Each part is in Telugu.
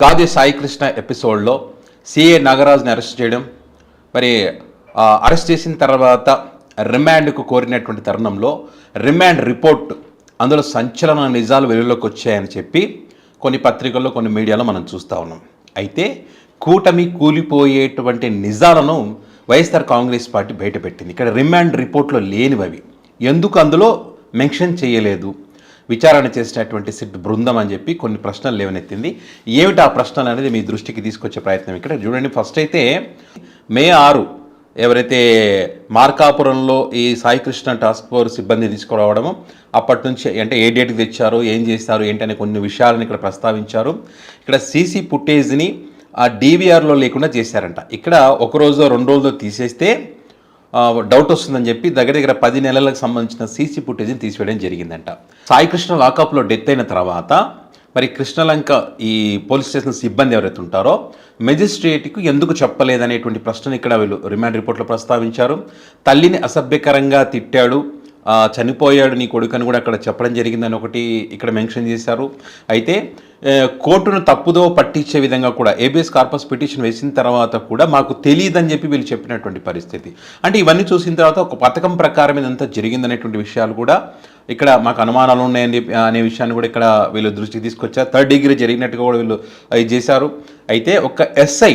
గాదే సాయికృష్ణ ఎపిసోడ్లో సిఏ నాగరాజ్ని అరెస్ట్ చేయడం, మరి అరెస్ట్ చేసిన తర్వాత రిమాండ్కు కోరినటువంటి తరుణంలో రిమాండ్ రిపోర్ట్ అందులో సంచలన నిజాలు వెలుగులోకి వచ్చాయని చెప్పి కొన్ని పత్రికల్లో కొన్ని మీడియాలో మనం చూస్తూ ఉన్నాం. అయితే కూటమి కూలిపోయేటువంటి నిజాలను వైఎస్ఆర్ కాంగ్రెస్ పార్టీ బయటపెట్టింది. ఇక్కడ రిమాండ్ రిపోర్ట్లో లేనివి ఎందుకు అందులో మెన్షన్ చేయలేదు, విచారణ చేసినటువంటి సిట్ బృందం అని చెప్పి కొన్ని ప్రశ్నలు లేవనెత్తింది. ఏమిటి ఆ ప్రశ్నలు అనేది మీ దృష్టికి తీసుకొచ్చే ప్రయత్నం ఇక్కడ చూడండి. ఫస్ట్ అయితే మే 6 ఎవరైతే మార్కాపురంలో ఈ సాయికృష్ణ టాస్క్ ఫోర్స్ సిబ్బంది తీసుకురావడమో అప్పటి నుంచి అంటే ఏ డేట్కి తెచ్చారు, ఏం చేస్తారు, ఏంటనే కొన్ని విషయాలను ఇక్కడ ప్రస్తావించారు. ఇక్కడ సీసీ ఫుటేజ్ని ఆ డీవీఆర్లో లేకుండా చేశారంట. ఇక్కడ ఒకరోజు 2 రోజుల్లో తీసేస్తే డౌట్ వస్తుందని చెప్పి దగ్గర 10 నెలలకు సంబంధించిన సీసీ ఫుటేజ్ని తీసివేయడం జరిగిందంట. సాయికృష్ణ లాకప్లో డెత్ అయిన తర్వాత మరి కృష్ణలంక ఈ పోలీస్ స్టేషన్ సిబ్బంది ఎవరైతే ఉంటారో మెజిస్ట్రేట్కు ఎందుకు చెప్పలేదనేటువంటి ప్రశ్నను ఇక్కడ వీళ్ళు రిమాండ్ రిపోర్ట్లో ప్రస్తావించారు. తల్లిని అసభ్యకరంగా తిట్టాడు, చనిపోయాడు నీ కొడుకని కూడా అక్కడ చెప్పడం జరిగిందని ఒకటి ఇక్కడ మెన్షన్ చేశారు. అయితే కోర్టును తప్పుదో పట్టించే విధంగా కూడా ఏబిఎస్ కార్పస్ పిటిషన్ వేసిన తర్వాత కూడా మాకు తెలియదని చెప్పి వీళ్ళు చెప్పినటువంటి పరిస్థితి. అంటే ఇవన్నీ చూసిన తర్వాత ఒక పథకం ప్రకారం ఇదంతా జరిగిందనేటువంటి విషయాలు కూడా ఇక్కడ మాకు అనుమానాలు ఉన్నాయని అనే విషయాన్ని కూడా ఇక్కడ వీళ్ళు దృష్టికి తీసుకొచ్చారు. 3rd డిగ్రీ జరిగినట్టుగా కూడా వీళ్ళు ఇది చేశారు. అయితే ఒక ఎస్ఐ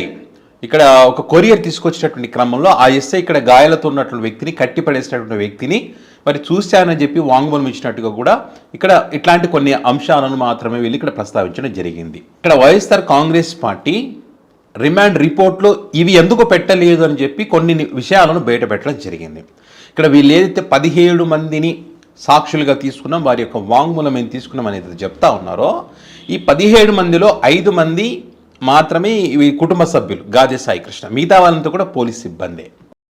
ఇక్కడ ఒక కొరియర్ తీసుకొచ్చినటువంటి క్రమంలో ఆ ఎస్ఐ ఇక్కడ గాయాలతో ఉన్నటువంటి వ్యక్తిని కట్టిపడేసినటువంటి వ్యక్తిని మరి చూశానని చెప్పి వాంగ్మూలం ఇచ్చినట్టుగా కూడా ఇక్కడ ఇట్లాంటి కొన్ని అంశాలను మాత్రమే వీళ్ళు ఇక్కడ ప్రస్తావించడం జరిగింది. ఇక్కడ వైఎస్ఆర్ కాంగ్రెస్ పార్టీ రిమాండ్ రిపోర్ట్లో ఇవి ఎందుకు పెట్టలేదు అని చెప్పి కొన్ని విషయాలను బయట పెట్టడం జరిగింది. ఇక్కడ వీళ్ళు ఏదైతే 17 మందిని సాక్షులుగా తీసుకున్నాం, వారి యొక్క వాంగ్మూలం ఏం తీసుకున్నాం అనేది చెప్తా ఉన్నారో ఈ 17 మందిలో 5 మంది మాత్రమే ఇవి కుటుంబ సభ్యులు గాదే సాయికృష్ణ, మిగతా వాళ్ళంతా కూడా పోలీస్ సిబ్బందే.